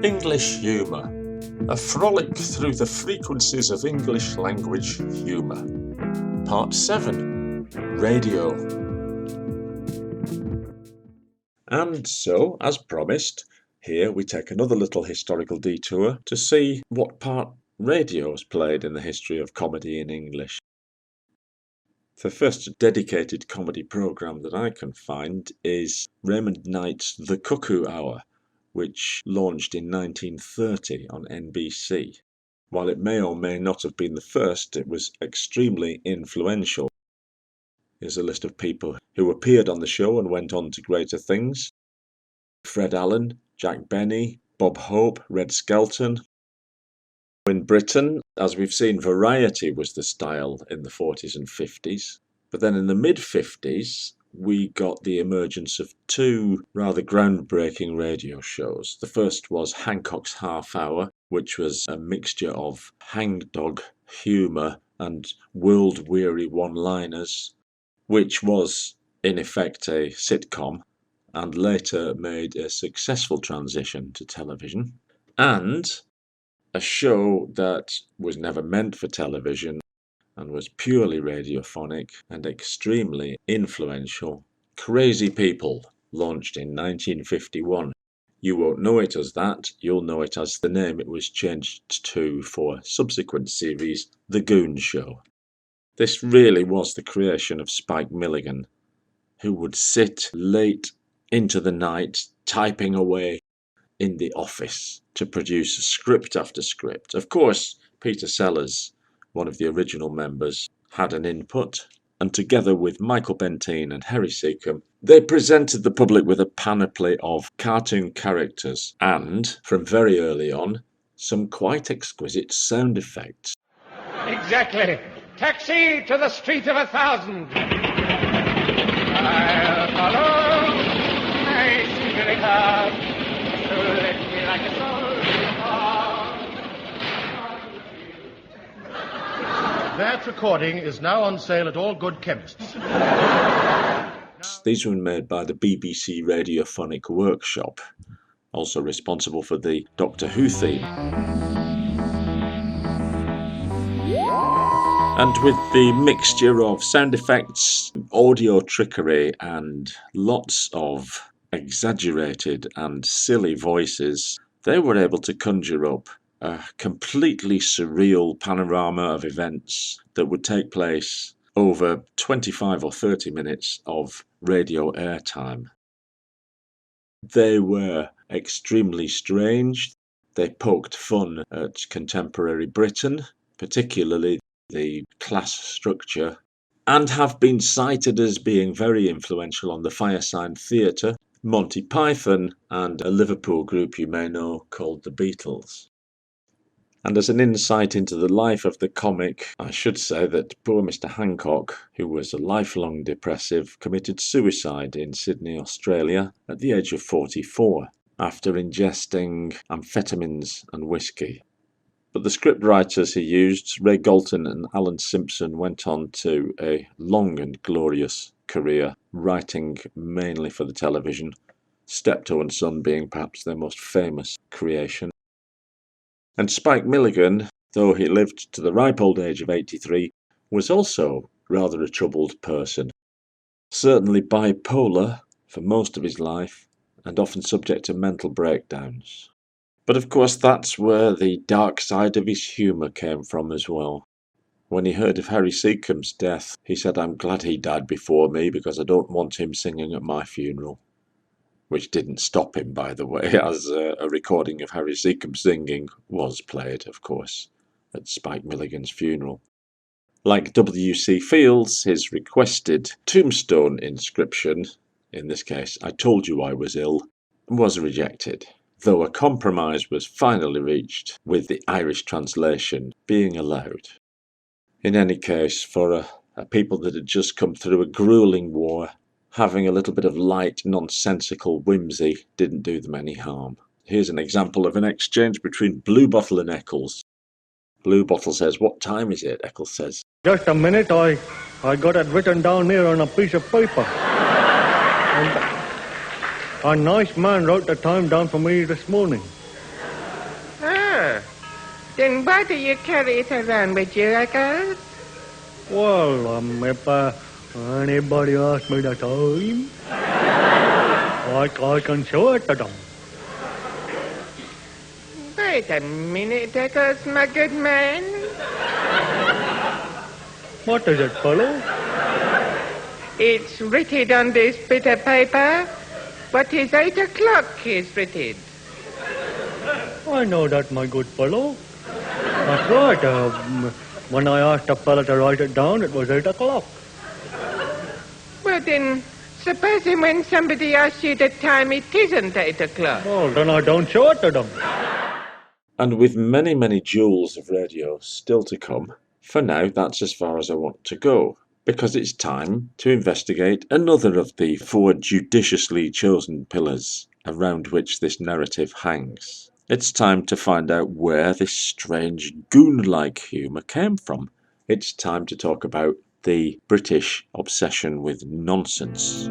English Humour, a frolic through the frequencies of English language humour. Part 7, Radio. And so, as promised, here we take another little historical detour to see what part radio has played in the history of comedy in English. The first dedicated comedy programme that I can find is Raymond Knight's The Cuckoo Hour, which launched in 1930 on NBC. While it may or may not have been the first, it was extremely influential. Here's a list of people who appeared on the show and went on to greater things. Fred Allen, Jack Benny, Bob Hope, Red Skelton. In Britain, as we've seen, variety was the style in the 40s and 50s. But then in the mid-50s, we got the emergence of two rather groundbreaking radio shows. The first was Hancock's Half Hour, which was a mixture of hangdog humour and world-weary one-liners, which was in effect a sitcom and later made a successful transition to television, and a show that was never meant for television and was purely radiophonic and extremely influential. Crazy People, launched in 1951. You won't know it as that, you'll know it as the name it was changed to for subsequent series, The Goon Show. This really was the creation of Spike Milligan, who would sit late into the night typing away in the office to produce script after script. Of course, Peter Sellers, one of the original members, had an input, and together with Michael Bentine and Harry Seacombe, they presented the public with a panoply of cartoon characters and, from very early on, some quite exquisite sound effects. Exactly. Taxi to the Street of 1,000. I'll follow my secret heart to let me like a soul. That recording is now on sale at all good chemists. These were made by the BBC Radiophonic Workshop, also responsible for the Doctor Who theme. And with the mixture of sound effects, audio trickery, and lots of exaggerated and silly voices, they were able to conjure up a completely surreal panorama of events that would take place over 25 or 30 minutes of radio airtime. They were extremely strange. They poked fun at contemporary Britain, particularly the class structure, and have been cited as being very influential on the Fireside Theatre, Monty Python, and a Liverpool group you may know called the Beatles. And as an insight into the life of the comic, I should say that poor Mr. Hancock, who was a lifelong depressive, committed suicide in Sydney, Australia, at the age of 44, after ingesting amphetamines and whiskey. But the scriptwriters he used, Ray Galton and Alan Simpson, went on to a long and glorious career, writing mainly for the television, Steptoe and Son being perhaps their most famous creation. And Spike Milligan, though he lived to the ripe old age of 83, was also rather a troubled person. Certainly bipolar for most of his life, and often subject to mental breakdowns. But of course that's where the dark side of his humour came from as well. When he heard of Harry Seacombe's death, he said, "I'm glad he died before me because I don't want him singing at my funeral." Which didn't stop him, by the way, as a recording of Harry Seacombe singing was played, of course, at Spike Milligan's funeral. Like W.C. Fields, his requested tombstone inscription, in this case, "I told you I was ill," was rejected, though a compromise was finally reached, with the Irish translation being allowed. In any case, for a people that had just come through a gruelling war, having a little bit of light, nonsensical whimsy didn't do them any harm. Here's an example of an exchange between Blue Bottle and Eccles. Blue Bottle says, "What time is it?" Eccles says, "Just a minute, I got it written down here on a piece of paper. And a nice man wrote the time down for me this morning. Then why do you carry it around with you, Eggers? Well, if anybody asks me the time, I can show it to them. Wait a minute, Eggers, my good man. What is it, fellow? It's written on this bit of paper. What is 8 o'clock is written. I know that, my good fellow. That's right. When I asked the fella to write it down, it was 8 o'clock. Well then, supposing when somebody asks you the time, it isn't 8 o'clock. Well, then I don't show it to them. And with many, many jewels of radio still to come, for now that's as far as I want to go, because it's time to investigate another of the 4 judiciously chosen pillars around which this narrative hangs. It's time to find out where this strange goon-like humour came from. It's time to talk about the British obsession with nonsense.